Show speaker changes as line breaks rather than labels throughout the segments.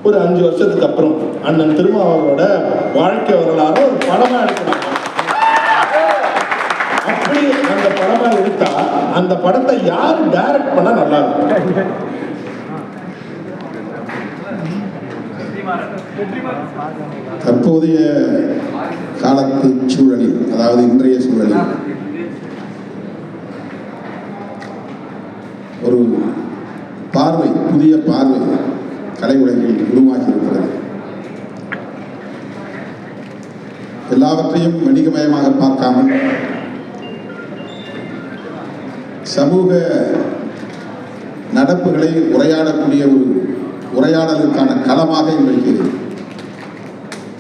ஒரு 5 வருஷத்துக்கு அப்புறம் அண்ணன் திருமாவளவோட வாழ்க்கை வரலாறு ஒரு படமா எடுக்கிறாங்க. அப்படி அந்த படமா எடுத்தா அந்த படத்தை யார் டைரக்ட் பண்ணா நல்லா இருக்கும்?
தற்போதைய காலத்து சூழலில், அதாவது இன்றைய சூழலில் ஒரு பார்வை, புதிய பார்வை கலை உலகில் உருவாகி இருக்கிறது. எல்லாவற்றையும் வணிகமயமாக பார்க்காமல் சமூக நடப்புகளை உரையாடக்கூடிய ஒரு உரையாடலுக்கான களமாக இன்றைக்கு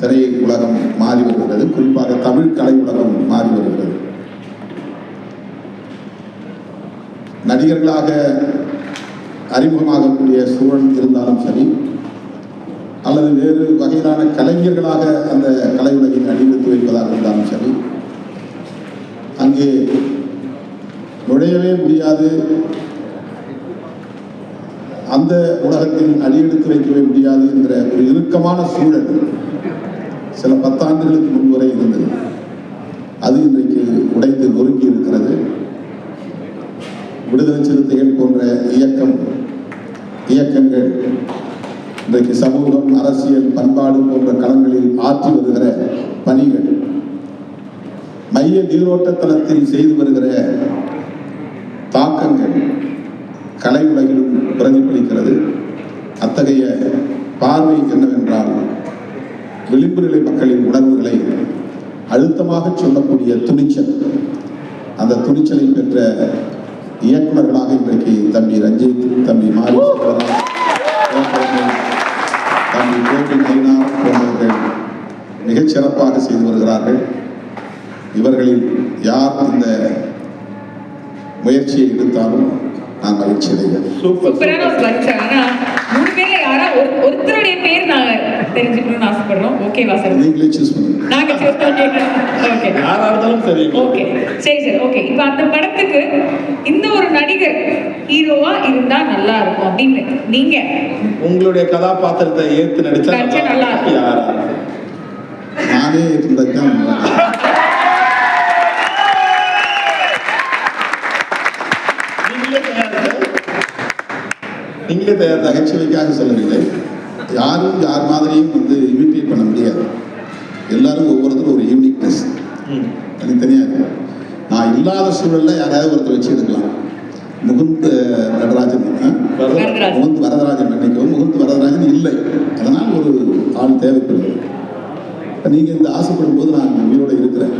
திரை உலகம் மாறி வருகிறது. குறிப்பாக தமிழ் கலை உலகம் மாறி வருகிறது. நடிகர்களாக அறிமுகமாகக்கூடிய சூழல் இருந்தாலும் சரி, அல்லது வேறு வகையிலான கலைஞர்களாக அந்த கலை உலகில் அடியெடுத்து வைப்பதாக இருந்தாலும் சரி, அங்கே நுழையவே முடியாது, அந்த உலகத்தில் அடியெடுத்து வைக்கவே முடியாது என்ற ஒரு இறுக்கமான சூழல் சில 10 ஆண்டுகளுக்கு முன்பு வரை இருந்தது. அது இன்றைக்கு உடைந்து நொறுங்கி இருக்கிறது. விடுதலை சிறுத்தைகள் போன்ற இயக்கங்கள் இன்றைக்கு சமூகம், அரசியல், பண்பாடு போன்ற களங்களில் ஆற்றி வருகிற பணிகள், மைய நீரோட்ட தளத்தில் செய்து வருகிற தாக்கங்கள் கலை உலகிலும் பிரதிபலிக்கிறது. அத்தகைய பார்வை என்னவென்றால், விளிம்பு நிலை மக்களின் உணர்வுகளை அழுத்தமாக சொல்லக்கூடிய துணிச்சல், அந்த துணிச்சலை பெற்ற இயக்குநர்களாக இன்றைக்கு தம்பி ரஞ்சித், தம்பி மாரி, தம்பி கோபி நயினார் போன்றவர்கள் மிகச் சிறப்பாக செய்து வருகிறார்கள். இவர்களில் யார் இந்த முயற்சியை எடுத்தாலும் நான் மகிழ்ச்சி அடைகிறேன்.
சூப்பரான ஒரு பரிசு. ஆனா 3 பேர்ல யாரா ஒருத்தருடைய பேர் நாங்க தெரிஞ்சுக்கணும்னு ஆசைப்படுறோம். ஓகேவா சார்?
நீங்களே சூஸ் பண்ணுங்க.
நாங்க சூஸ் பண்ணிக்கிறோம். ஓகே,
யாரா இருந்தாலும் சரி.
ஓகே, சரி சார். ஓகே, இப்போ அந்த படத்துக்கு இந்த ஒரு நடிகர் ஹீரோவா இருந்தா நல்லா இருக்கும் அப்படின்னு நீங்க
உங்களுடைய கதாபாத்திரத்தை ஏத்து நடிச்சா
நல்லா இருக்கும்.
யாரா?
நானே இருந்தாதான் நீங்களே தயார். நகைச்சுவைக்காக சொல்லவில்லை. யாரும் யார் மாதிரியும் இமிட்டேட் பண்ண முடியாது. எல்லாரும் ஒவ்வொருத்தரும் ஒரு யூனிக்னஸ் தனித்தனியாக இருக்கு. நான் இல்லாத சூழல்ல யாராவது ஒருத்தர் வச்சு எடுக்கலாம். முகுந்த் வரதராஜன் நினைக்கவும் முகுந்த் வரதராஜன் இல்லை. அதனால் ஒரு ஆள் தேவைப்படுது. நீங்க இந்த ஆசைப்படும் போது நான் உயிரோட இருக்கிறேன்.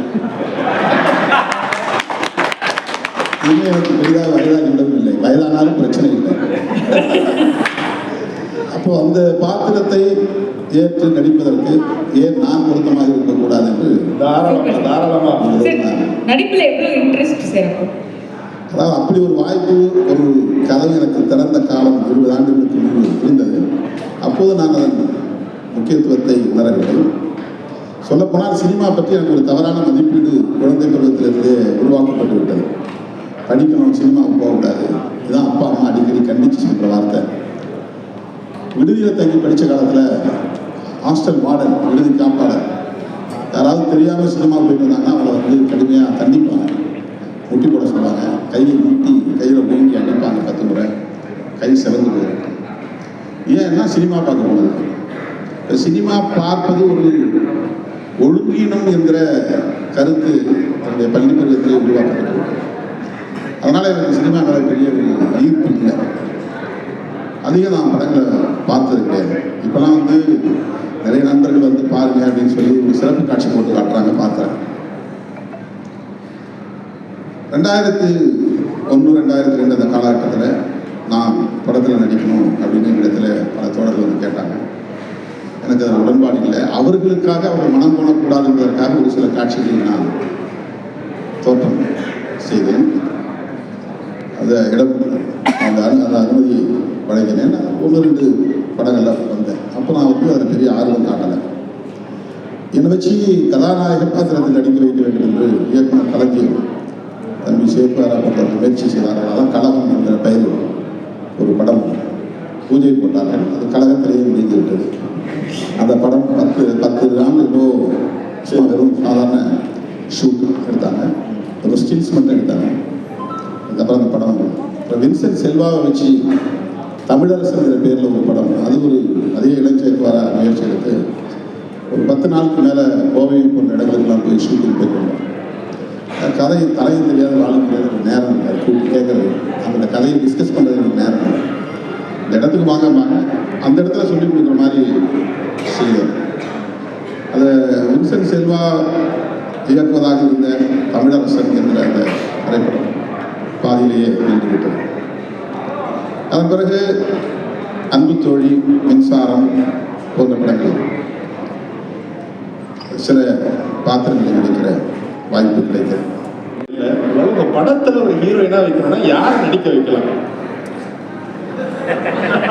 இனிமே எனக்கு பெரிதாக வயதாகிவிடவும் இல்லை. வயதானாலும் பிரச்சனை இல்லை. அப்போ அந்த பாத்திரத்தை ஏற்று நடிப்பதற்கு ஏன் நான் பொருத்தமாக இருக்கக்கூடாது என்று
தாராளமா
நடிப்புல எவ்வளவு இன்ட்ரெஸ்ட் சேரும்.
அதாவது அப்படி ஒரு வாய்ப்பு, ஒரு கதவு எனக்கு திறந்த காலம் 20 ஆண்டுகளுக்கு முன்பு இருந்தது. அப்போது நான் அதன் முக்கியத்துவத்தை உணரவில்லை. சொல்லப்போனால் சினிமா பற்றி எனக்கு ஒரு தவறான மதிப்பீடு குழந்தை பருவத்திலிருந்தே உருவாக்கப்பட்டு விட்டது. படிக்கணும், சினிமாவுக்கு போகக்கூடாது. இதுதான் அப்பா அம்மா அடிக்கடி கண்டிச்சு சொல்கிற வார்த்தை. விடுதியில் தங்கி படித்த காலத்தில் ஹாஸ்டல் வார்டன், விடுதி காப்பாளர் யாராவது தெரியாமல் சினிமா போயிட்டு வந்தாங்கன்னா அவங்களை கடுமையாக தண்டிப்பாங்க, முட்டி போட சொல்லுவாங்க, கையை முட்டி கையில் மூங்கி அடிப்பாங்க 10 முறை, கை செவந்து போயிடும். ஏன்னா சினிமா பார்க்க போனது. சினிமா பார்ப்பது ஒரு ஒழுங்கீனம் என்கிற கருத்து தன்னுடைய பள்ளி பருவத்திலே உருவாக்கப்பட்டது. அதனால் எனக்கு சினிமா மேலே பெரிய ஒரு ஈர்ப்பு இல்லை. அதிகம் நான் படங்களை பார்த்தது கிடையாது. இப்போலாம் நிறைய நண்பர்கள் பாருங்க அப்படின்னு சொல்லி ஒரு சிறப்பு காட்சி போட்டு காட்டுறாங்க, பார்க்குறேன். 2001, 2002 அந்த காலகட்டத்தில் நான் படத்தில் நடிக்கணும் அப்படின்னு இடத்துல பல தோழர்கள் கேட்டாங்க. எனக்கு அதில் உடன்பாடு இல்லை. அவர்களுக்காக அவர் மனம் போனக்கூடாது என்பதற்காக ஒரு சில காட்சிகளில் நான் தோற்றம் செய்தேன். அந்த இடம் அந்த அனுமதி வழங்கினேன். 1-2 படங்களில் வந்தேன். அப்போ நான் அதில் பெரிய ஆர்வம் காட்டலை. என்னை வச்சு கதாநாயக பாத்திரத்தில் நடிக்க வைக்க வேண்டும் என்று இயக்குனர் கலைஞர் தம்பி சேப்பாரா போன்ற முயற்சி செய்தார்கள். அதான் கழகம் என்கிற பெயரில் ஒரு படம் பூஜை போட்டார்கள். அது கழகத்திலேயே முடிந்து விட்டது. அந்த படம் 10 நாள் ஏதோ சும்மா வெறும் சாதாரண ஷூட் எடுத்தாங்க, ஒரு ஸ்டில்ஸ் மட்டும் எடுத்தாங்க. அதுக்கப்புறம் அந்த படம் அப்புறம் வின்சென்ட் செல்வாவை வச்சு தமிழரசுங்கிற பேரில் ஒரு படம், அது ஒரு அதிக இளைஞர் வர முயற்சி எடுத்து ஒரு 10 நாளுக்கு மேலே கோவை போன்ற இடங்களுக்கெல்லாம் போய் ஷூட்டிங் போய்க்கொண்டோம். கதை தலையும் தெரியாத வாழும் தெரியாத ஒரு நேரம் இல்லை, கூப்பிட்டு கேட்கறது, அந்த கதையை டிஸ்கஸ் பண்ணுறது எனக்கு நேரம் இல்லை. இந்த இடத்துக்கு வாங்க அந்த இடத்துல சொல்லிக் கொடுக்குற மாதிரி செய்தோம். அதை வின்சென்ட் செல்வா இயக்குவதாக இருந்த தமிழரசன் என்ற அந்த திரைப்படம் பாதியிலேயே நின்றுவிட்டது. அதன் பிறகு அன்பு தோழி, மின்சாரம் போன்ற படங்கள் சில பாத்திரங்களை நடிக்கிற வாய்ப்பு கிடைக்கிறது.
உங்க படத்துல ஒரு ஹீரோயினா வைக்கணும்னா யார் நடிக்க வைக்கலாம்?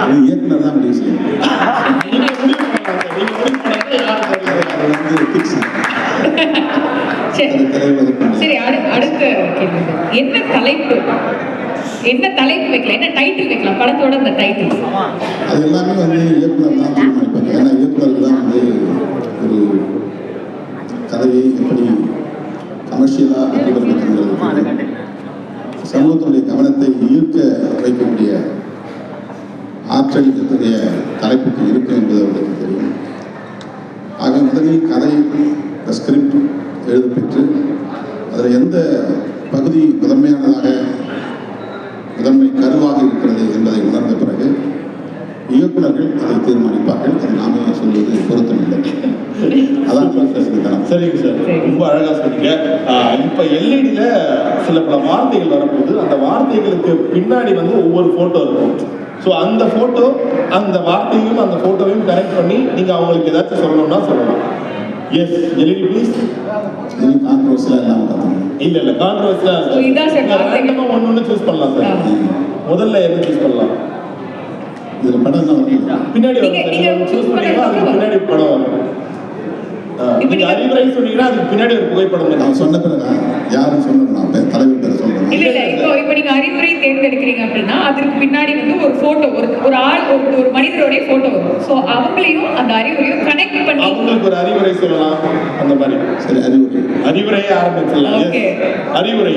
அது இயக்குனர் தான் முடிவு செய்யணும்.
சரி, அடுத்த கேள்வி. என்ன தலைப்பு வைக்கலாம், என்ன டைட்டில் வைக்கலாம் படத்தோட? அந்த டைட்டில்
அது எல்லாமே இயக்குனர் தான் தீர்மானிப்பாங்க. ஏன்னா இயக்குனருக்கு தான் ஒரு கதையை எப்படி கமர்ஷியலாக வெற்றிபெறுகிறது, சமூகத்தினுடைய கவனத்தை ஈர்க்க வைக்கக்கூடிய ஆற்றல் எத்தகைய தலைப்புக்கு இருக்கு என்பது அவர்களுக்கு தெரியும். ஆக முதலில் கதை ஸ்கிரிப்ட் எழுதப்பெற்று அதில் எந்த பகுதி முதன்மை கருவாக இருக்கிறது என்பதை உணர்ந்த பிறகு இயக்குநர்கள் அதை தீர்மானிப்பார்கள். அது நாமே சொல்வது பொருத்தமில்லை. அதான்
சரிங்க சார், ரொம்ப அழகா சொன்னீங்க. இப்ப எல்இடியில சில பல வார்த்தைகள் வரப்போகுது. அந்த வார்த்தைகளுக்கு பின்னாடி ஒவ்வொரு போட்டோ இருக்கும். ஸோ அந்த போட்டோ, அந்த வார்த்தையும் அந்த போட்டோவையும் கனெக்ட் பண்ணி நீங்க அவங்களுக்கு ஏதாச்சும் சொல்லணும்னா சொல்லலாம். S, LED please.
கான்ட்ரோவர்சியலா இல்லாம
இல்ல கான்ட்ரோவர்சியலா ஒன்னு சூஸ் பண்ணலாம் சார். முதல்ல என்ன சூஸ் பண்ணலாம்?
இதுல படம்
பின்னாடி சூஸ் பண்ணீங்கன்னா அதுக்கு பின்னாடி படம் வரும். நீங்க அறிவுரை சொன்னீங்கன்னா அதுக்கு பின்னாடி ஒரு புகைப்படம்.
நான் சொன்ன பிறகு யாரும் சொல்லணும், தலைவர் பேர் சொல்லணும்.
இல்ல இப்போ நீங்க அறிவுரை தேர்ந்தெடுக்கிறீங்க அப்படின்னா அதுக்கு பின்னாடி ஒரு போட்டோ, ஒரு ஆள், ஒரு மனிதருடைய போட்டோ வரும். சோ அவங்களையும் அந்த அறிவுரையும் கனெக்ட் பண்ணி
அவங்களுக்கு ஒரு அறிவுரை சொல்லலாம். அந்த மாதிரி
சரி,
அறிவுரையை ஆரம்பிச்சிடலாம். அறிவுரை.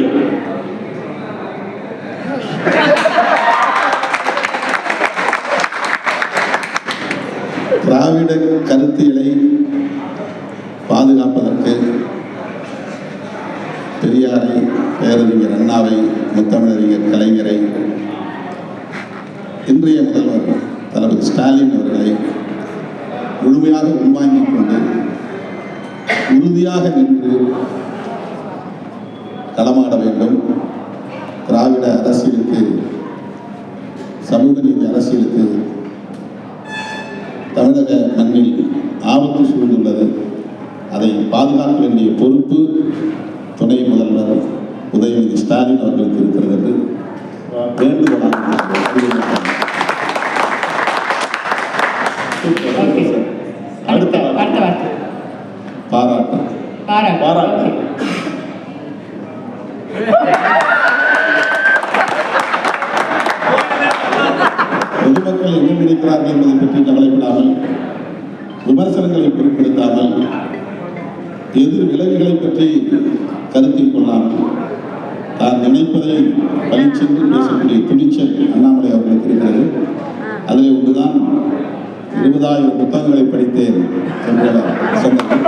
திராவிட கருத்தியலை பாதுகாப்பதற்கு பெரியாரை, பேரறிஞர் அண்ணாவை, முத்தமிழறிஞர் கலைஞரை, இன்றைய முதல்வர் தளபதி ஸ்டாலின் அவர்களை முழுமையாக உள்வாங்கிக் கொண்டு உறுதியாக நின்று களமாட வேண்டும். திராவிட அரசியலுக்கு, சமூக நீதி அரசியலுக்கு தமிழக மண்ணில் ஆபத்து சூழ்ந்துள்ளது. அதை பாதுகாக்க வேண்டிய பொறுப்பு துணை முதல்வர் உதயநிதி ஸ்டாலின் அவர்களுக்கு இருக்கிறது என்று வேண்டுகோளாக பாராட்டு. பொதுமக்கள் என்ன நினைக்கிறார்கள் என்பதை பற்றி கவலைப்படாமல், விமர்சனங்களை பொருட்படுத்தாமல், எதிர் விளைவுகளை பற்றி கருத்தில் கொள்ளாமல் தான் நினைப்பதை பழிச்சென்று பேசக்கூடிய துணிச்சல் அண்ணாமலை அவர்களுக்கு இருக்கிறது. அதில் ஒன்றுதான் 20,000 புத்தகங்களை படித்தேன் என்ற சொன்னார்.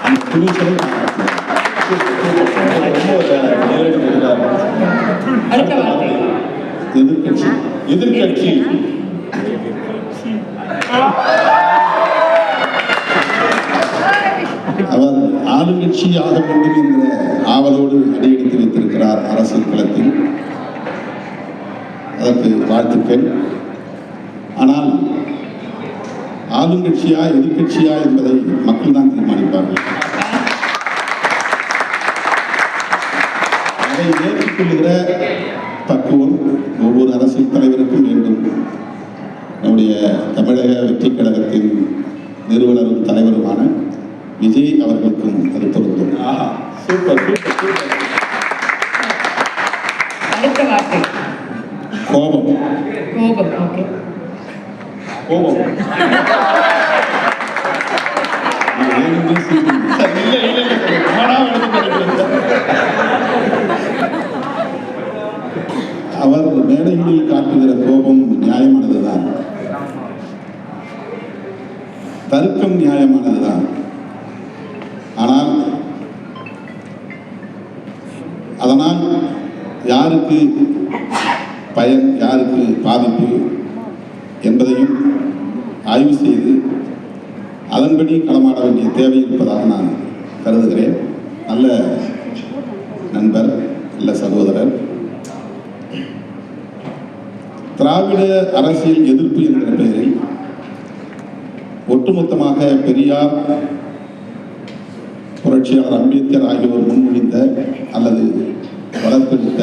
அந்த துணிச்சலை எதிர்கட்சி அவர் ஆளுங்கட்சியாக வேண்டும் என்ற ஆவலோடு அடியெடுத்து வைத்திருக்கிறார் அரசியல் களத்தில். அதற்கு வாழ்த்துக்கள். ஆனால் ஆளுங்கட்சியா எதிர்கட்சியா என்பதை மக்கள் தான் தீர்மானிப்பார்கள். அதை ஏற்றுக்கொள்கிற பக்குவம் ஒவ்வொரு அரசியல் தலைவருக்கும் வேண்டும். நம்முடைய தமிழக வெற்றி கழகத்தின் நிறுவனரும் தலைவருமான விஜய் அவர்களுக்கும் அது பொருந்தும்.
சூப்பர்.
அடுத்த வார்த்தை
கோபம்.
ஓகே.
கோபம்.
வேணும்னே சிரிக்கிறீங்க.
சார், இல்ல இல்ல இல்ல சார், நானா எடுத்து சார்.
அவர் மேடைகளில் காட்டுகிற கோபம் நியாயமானதுதான், தர்க்கம் நியாயமானதுதான். ஆனால் அதனால் யாருக்கு பயன், யாருக்கு பாதிப்பு என்பதையும் ஆய்வு செய்து அதன்படி களமாட வேண்டிய தேவை இருப்பதாக நான் கருதுகிறேன். நல்ல நண்பர், நல்ல சகோதரர். திராவிட அரசியல் எதிர்ப்பு என்கிற பெயரில் ஒட்டுமொத்தமாக பெரியார், புரட்சியாளர் அம்பேத்கர் ஆகியோர் முன்மொழிந்த அல்லது வளர்த்தெடுத்த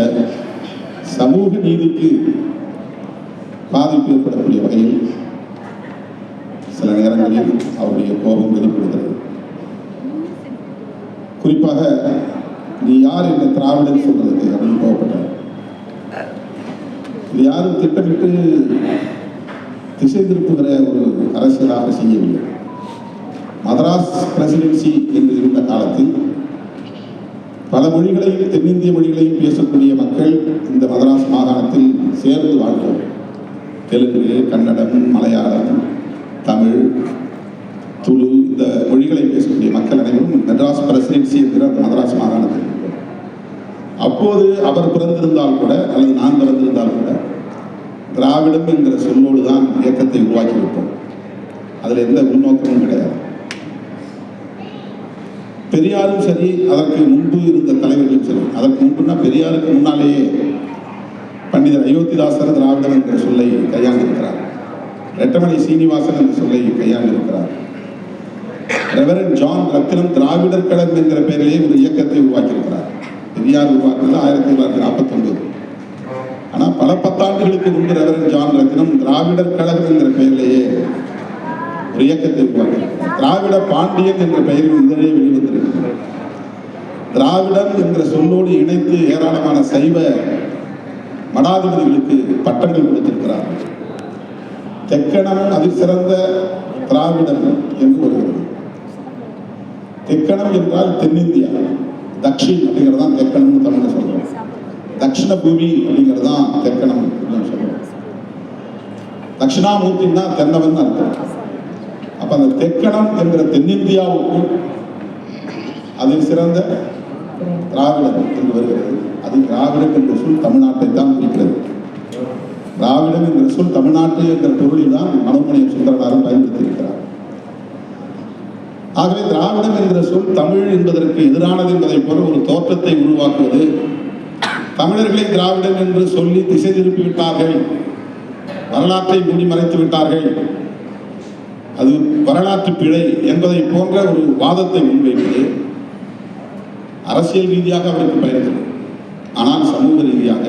சமூக நீதிக்கு பாதிப்பு ஏற்படக்கூடிய வகையில் சில நேரங்களில் அவருடைய கோபம் வெளிப்படுகிறது. குறிப்பாக நீ யார் என்ன திராவிடன் சொல்றதுக்கு அப்படின்னு கோபப்பட்டார். இது யாரும் திட்டமிட்டு திசை திருப்புகிற ஒரு அரசியலாக செய்யவில்லை. மதராஸ் பிரசிடென்சி என்று இருந்த காலத்தில் பல மொழிகளையும் தென்னிந்திய மொழிகளையும் பேசக்கூடிய மக்கள் இந்த மதராஸ் மாகாணத்தில் சேர்ந்து வாழ்ந்தோம். தெலுங்கு, கன்னடம், மலையாளம், தமிழ், துளு இந்த மொழிகளை பேசக்கூடிய மக்கள் அனைவரும் மெட்ராஸ் பிரசிடென்சி என்கிற மதராஸ் மாகாணத்தில் இருந்தோம். அப்போது அவர் பிறந்திருந்தால் கூட அல்லது நான் பிறந்திருந்தால் கூட திராவிடம் என்கிற சொல்லோடு தான் இயக்கத்தை உருவாக்கி வைப்போம். அதில் எந்த உள்நோக்கமும் கிடையாது. பெரியாரும் சரி, அதற்கு முன்பு இருந்த தலைவர்களும் சரி, அதற்கு முன்புனா பெரியாருக்கு முன்னாலேயே பண்டிதர் அயோத்திதாசர் திராவிடம் என்கிற சொல்லை கையாண்டிருக்கிறார். ரெட்டமலை சீனிவாசன் என்ற சொல்லை கையாண்டிருக்கிறார். ரெவரண்ட் ஜான் ரத்தினம் திராவிடர் கழகம் என்கிற பெயரிலேயே ஒரு இயக்கத்தை உருவாக்கியிருக்கிறார். பெரியார் உருவாக்குறது 1949. ஆனால் பல பத்தாண்டுகளுக்கு முன்பு ரெவரண்ட் ஜான் ரத்தினம் திராவிடர் கழகம் என்கிற பெயரிலேயே ஒரு இயக்கத்தை உருவாக்கினார். திராவிட பாண்டியன் என்ற பெயரில் இதழே வெளிவந்திருக்கிறது. திராவிடம் என்கிற சொல்லோடு இணைத்து ஏராளமான சைவ மடாதிபதிகளுக்கு பட்டங்கள் கொடுத்திருக்கிறார். தெக்கணம் அதிசிறந்த திராவிடம் என்று வருகிறது. தெக்கணம் என்றால் தென்னிந்தியா, தக்ஷின் அப்படிங்கிறது தான் தெக்கணம்னு தமிழ்ல சொல்றோம். தட்சிண பூமி அப்படிங்கிறது தான் தெக்கணம் அப்படின்னு சொல்றோம். தட்சிணாமூர்த்தின்னா தென்னவன் அர்த்தம். அப்ப அந்த தெக்கணம் என்கிற தென்னிந்தியாவுக்கும் அதில் சிறந்த திராவிடம் என்று வருகிறது. அது திராவிடம் என்ற சொல் தமிழ்நாட்டை தான் குறிக்கிறது. திராவிடம் என்ற சொல் தமிழ்நாட்டு என்ற பொருளில் தான் மனோன்மணியம் சுந்தரனாரும் பயன்படுத்தியிருக்கிறார். ஆகவே திராவிடம் என்கிற சொல் தமிழ் என்பதற்கு எதிரானது என்பதை போல ஒரு தோற்றத்தை உருவாக்குவது, தமிழர்களை திராவிடன் என்று சொல்லி திசை திருப்பி விட்டார்கள், வரலாற்றை மூடி மறைத்து விட்டார்கள், அது வரலாற்று பிழை என்பதை போன்ற ஒரு வாதத்தை முன்வைப்பது அரசியல் ரீதியாக அவருக்கு பயன்படும். ஆனால் சமூக ரீதியாக,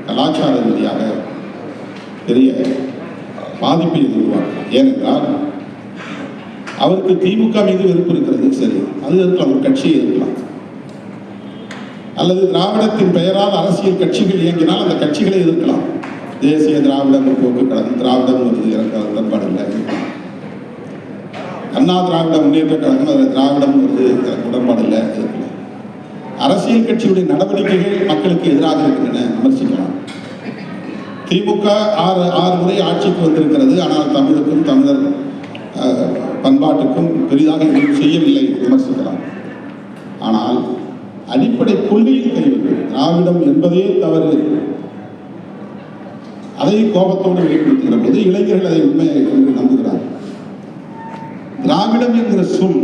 கலாச்சார ரீதியாக பெரிய பாதிப்பை உருவாக்கும். ஏனென்றால் அவருக்கு திமுக மீது வெறுப்பு இருக்கிறது, சரி, அது இருக்கலாம், ஒரு கட்சியை இருக்கலாம். அல்லது திராவிடத்தின் பெயரால் அரசியல் கட்சிகள் இயங்கினால் அந்த கட்சிகளை எதிர்க்கலாம். தேசிய திராவிட முற்போக்கு கழகம், திராவிடம் வருது, எனக்கு உடன்பாடு இல்லை. அண்ணா திராவிட முன்னேற்ற கழகம், அதில் திராவிடம் வருது, எனக்கு உடன்பாடு இல்லை, எதிர்க்கலாம். அரசியல் கட்சியுடைய நடவடிக்கைகள் மக்களுக்கு எதிராக இருக்கின்றன, விமர்சிக்கலாம். திமுக 6 முறை ஆட்சிக்கு வந்திருக்கிறது, ஆனால் தமிழுக்கும் தமிழர் பண்பாட்டுக்கும் பெரிதாக எதுவும் செய்யவில்லை, விமர்சிக்கலாம். ஆனால் அடிப்படை கொள்கையில் கை வைக்கும். திராவிடம் என்பதே தவறு, அதை கோபத்தோடு வெளிப்படுத்துகிற போது இளைஞர்கள் அதை உண்மை என்று நம்புகிறார். திராவிடம் என்கிற சொல்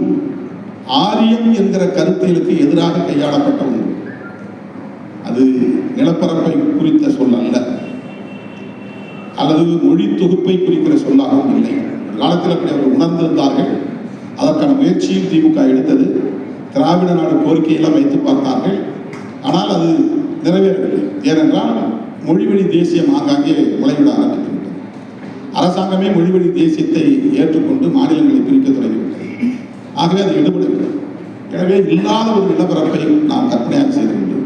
ஆரியம் என்கிற கருத்தியலுக்கு எதிராக கையாளப்பட்ட ஒன்று. அது நிலப்பரப்பை குறித்த சொல் அல்ல, அல்லது மொழி தொகுப்பை குறிக்கிற சொல்லாகவும் இல்லை. காலத்தில் அப்படி அவர்கள் உணர்ந்திருந்தார்கள். அதற்கான முயற்சியும் திமுக எடுத்தது. திராவிட நாடு கோரிக்கையெல்லாம் வைத்து பார்த்தார்கள். ஆனால் அது நிறைவேறவில்லை. ஏனென்றால் மொழிவழி தேசியம் ஆங்காங்கே முளைவிட ஆரம்பித்துவிட்டது. அரசாங்கமே மொழிவழி தேசியத்தை ஏற்றுக்கொண்டு மாநிலங்களை பிரிக்க தொடங்கிவிட்டது. ஆகவே அது எடுபடவில்லை. எனவே இல்லாத ஒரு நிலப்பரப்பை நாம் கற்பனையாக செய்து கொண்டு,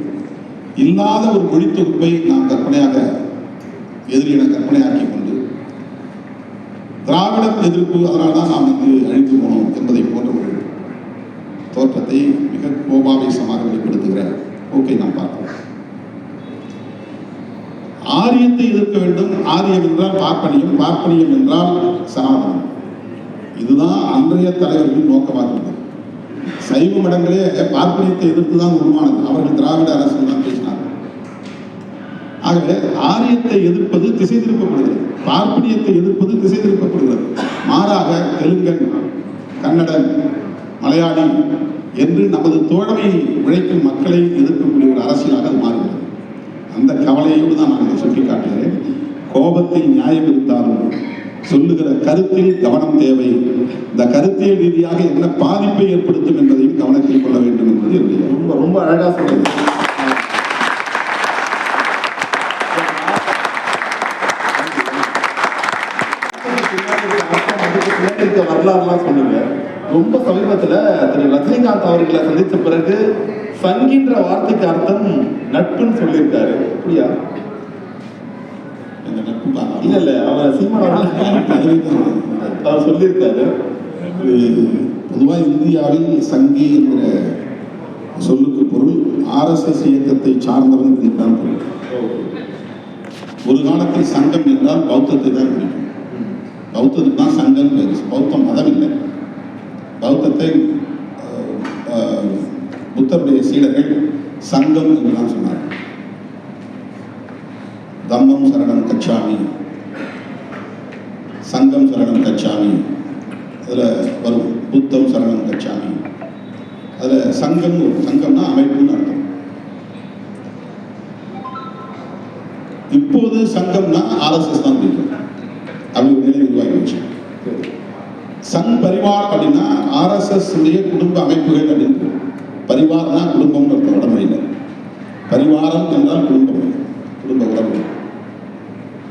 இல்லாத ஒரு மொழி தொகுப்பை நாம் கற்பனையாக எதிரியான கற்பனையாக்கி கொண்டு, திராவிடம் எதிர்ப்பு அதனால்தான் நாம் அழித்து போனோம் என்பதை போன்ற ஒரு தோற்றத்தை மிக கோபாவேசமாக வெளிப்படுத்துகிறார். ஓகே, நான் பார்க்கிறேன். ஆரியத்தை எதிர்க்க வேண்டும். ஆரியம் என்றால் பார்ப்பனியம், பார்ப்பனியம் என்றால் சனாதனம். இதுதான் அன்றைய தலைவர்களின் நோக்கமாக இருந்தது. சைவ மடங்களே பார்ப்பனியத்தை எதிர்த்து தான் உருவானது. அவர்கள் திராவிட அரசு தான் பேசினார்கள். ஆகவே ஆரியத்தை எதிர்ப்பது திசை திருப்பப்படுகிறது, பார்ப்பனியத்தை எதிர்ப்பது திசை திருப்பப்படுகிறது. மாறாக தெலுங்கன், கன்னடன், மலையாளி என்று நமது தோழமை உழைக்கும் மக்களை எதிர்க்கக்கூடிய ஒரு அரசியலாக அது மாறுகிறது. அந்த கவலையோடு தான் நான் இதை சுட்டிக்காட்டுகிறேன். கோபத்தில் நியாயம் இருந்தாலும் சொல்லுகிற கருத்தில் கவனம் தேவை. இந்த கருத்தியல் ரீதியாக என்ன பாதிப்பை ஏற்படுத்தும் என்பதையும் கவனத்தில் கொள்ள வேண்டும் என்பது என்னுடைய
ரொம்ப ரொம்ப அழகா சொல்லுங்க. வரலாறுலாம் சொன்னீங்க. ரொம்ப சமீபத்துல திரு ரஜினிகாந்த் அவர்களை சந்தித்த பிறகு சங்கின்ற வார்த்தைக்கு அர்த்தம் நட்புன்னு சொல்லியிருக்காரு. அப்படியா? இல்ல இல்ல, அவர் சீமான் அவர் சொல்லியிருக்காரு.
பொதுவாக இந்தியாவில் சங்கி என்கிற சொல்லுக்கு பொருள் ஆர்எஸ்எஸ் இயக்கத்தை சார்ந்தவன் என்றால் பொருள். ஒரு காலத்தில் சங்கம் என்றால் பௌத்தத்தை தான் பிடிக்கும். பௌத்தத்துக்கு தான் சங்கம் பேரு. பௌத்தம் மதம் இல்லை. பௌத்தத்தை புத்தருடைய சீடர்கள் சங்கம் என்று தான் சொன்னார். தம்மம் சரணம் கச்சாமி, சங்கம் சரணம் கச்சாமி, அதில் வரும் புத்தம் சரணம் கச்சாமி. அதில் சங்கம், சங்கம்னா அமைப்புன்னு அர்த்தம். இப்போது சங்கம்னா ஆர்எஸ்எஸ் தான் பிடிக்கும். அப்படி ஒரு நிலை உருவாகிடுச்சு. சங் பரிவார் அப்படின்னா ஆர்எஸ்எஸ் உடைய குடும்ப அமைப்புகள் அப்படின்னு. பரிவார்னா குடும்பம் அர்த்தம் வடமொழியில். பரிவாரம் என்றால் குடும்பம், குடும்ப உறவு.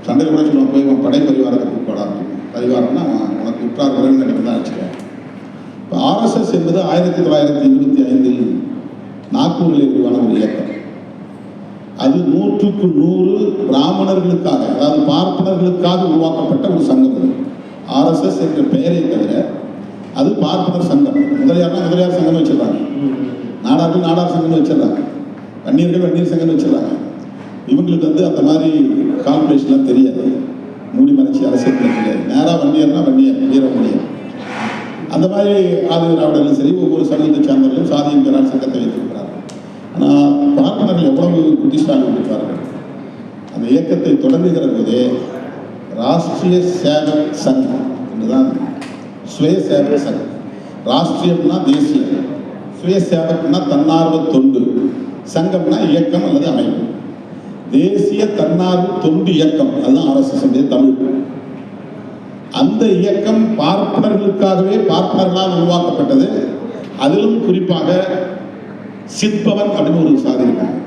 சண்டையில் கூட சொல்லுவாங்க, போய் படை பரிவாரத்துக்கு உட்படாது. பரிவாரம்னா உனக்கு உற்றார் உறவினர் தான் வச்சுக்கேன். இப்போ ஆர்எஸ்எஸ் என்பது 1925 நாக்பூரில் உருவான ஒரு இயக்கம். அது 100க்கு 100 பிராமணர்களுக்காக, அதாவது பார்ப்பனர்களுக்காக உருவாக்கப்பட்ட ஒரு சங்கம். ஆர்எஸ்எஸ் என்ற பெயரை தவிர அது பார்ப்பனர் சங்கம். முதலியார்னா முதலியார் சங்கம் வச்சிடறாங்க, நாடார்கள் நாடார் சங்கம் வச்சிடறாங்க, வன்னியர்கள் வன்னியர் சங்கம் வச்சிடறாங்க. இவங்களுக்கு அந்த மாதிரி கால்குலேஷன்லாம் தெரியாது. மூடி மறைச்சி அரசியல் தெரியாது. நேராக வன்னியர்னா வன்னியர், வீர வன்னியர். அந்த மாதிரி ஆதி திராவிடர்களும் சரி, ஒவ்வொரு சமூகத்தை சார்ந்தவர்களும் சாதியின் பெறார் சங்கத்தை வைத்திருக்கிறார்கள். ஆனால் பார்ப்பனர்கள் எவ்வளவு புத்திசாலி இருப்பார்கள். அந்த இயக்கத்தை தொடங்குகிற போதே ராஷ்டிரிய சேவக் சங் என்றுதான், சுய சேவக் சங். ராஷ்டிரியம்னா தேசிய, சுய சேவக்னா தன்னார்வ தொண்டு, சங்கம்னா இயக்கம் அல்லது அமைப்பு. தேசிய தன்னார்வ தொண்டு இயக்கம், அதுதான் ஆர்எஸ்எஸ் தமிழ். அந்த இயக்கம் பார்ப்பனர்களுக்காகவே பார்ப்பனர்களால் உருவாக்கப்பட்டது. அதிலும் குறிப்பாக சித்பவன் அப்படின்னு ஒரு சாதி இருக்காங்க.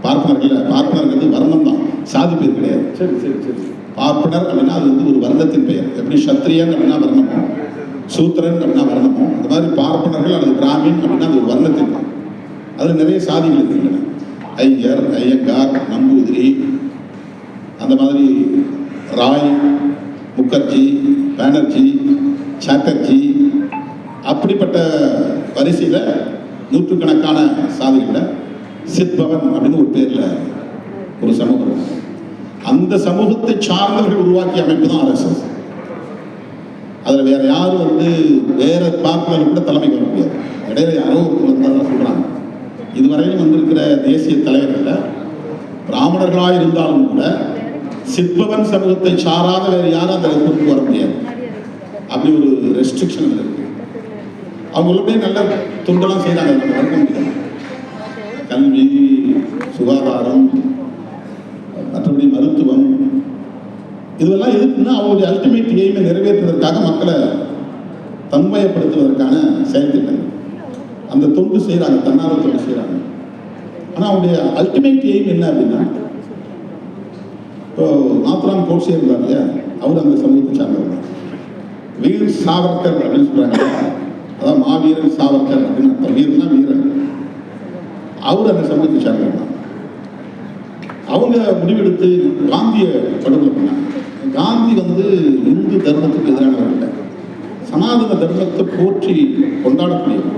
பார்ப்பனர்கள் வர்ணம் தான், சாதி பேர் கிடையாது.
சரி சரி சரி.
பார்ப்பனர் அப்படின்னா அது ஒரு வர்ணத்தின் பெயர். எப்படி சத்திரியன் அப்படின்னா வர்ணமோ, சூத்திரன் அப்படின்னா வர்ணமோ, அந்த மாதிரி பார்ப்பனர்கள் அல்லது பிராமின் அப்படின்னா அது ஒரு வர்ணத்தின் பெயர். அதில் நிறைய சாதிகள் இருக்கின்றன. ஐயர், ஐயங்கார், நம்பூதிரி, அந்த மாதிரி ராய், முகர்ஜி, பானர்ஜி, சாட்டர்ஜி, அப்படிப்பட்ட வரிசையில் நூற்றுக்கணக்கான சாதிகளில் சித்பவன் அப்படின்னு ஒரு பேரில் ஒரு சமூகம். அந்த சமூகத்தை சார்ந்தவர்கள் உருவாக்கிய அமைப்பு தான் ஆர்எஸ்எஸ். அதில் வேற யாரும் வேற பார்ப்பனர்கள் கூட தலைமைக்கு வர முடியாது. இடையில யாரோ ஒரு சொல்றாங்க. இதுவரையிலும் வந்திருக்கிற தேசிய தலைவர்கள் பிராமணர்களாக இருந்தாலும் கூட சித்பவன் சமூகத்தை சாராத வேறு யாரும் அந்த பொறுப்புக்கு வர முடியாது. அப்படி ஒரு ரெஸ்ட்ரிக்ஷன் இருக்கு. அவங்களுடைய நல்ல தொண்டெல்லாம் செய்யறாங்க, நம்ம வர முடியாது. கல்வி, சுகாதாரம், மற்றபடி மருத்துவம், இதுவெல்லாம் எதுக்குன்னா அவங்களுடைய அல்டிமேட் எய்மை நிறைவேற்றுவதற்காக மக்களை தன்மையப்படுத்துவதற்கான செயல் திட்டங்கள். அந்த தொண்டு செய்யறாங்க, தன்னார்வ தொண்டு செய்யறாங்க. ஆனா அவங்களுடைய அல்டிமேட் எய்ம் என்ன அப்படின்னா, இப்போ நாத்ராம் கோட்சே இருந்தார் இல்லையா, அவர் அந்த சமூகத்தை சார்ந்தவர். வீர் சாவர்கர் அப்படின்னு சொல்றாங்க, அதான் மாவீரன் சாவர்கர் அப்படின்னு அர்த்தம். வீரன்னா வீரன். அவர் அந்த சமூகத்தை சார்ந்தவர். அவங்க முடிவெடுத்து காந்தியை படுகொலை பண்ணாங்க. காந்தி இந்து தர்மத்துக்கு எதிரானவர் இல்லை, சனாதன தர்மத்தை போற்றி கொண்டாடக்கூடியவர்.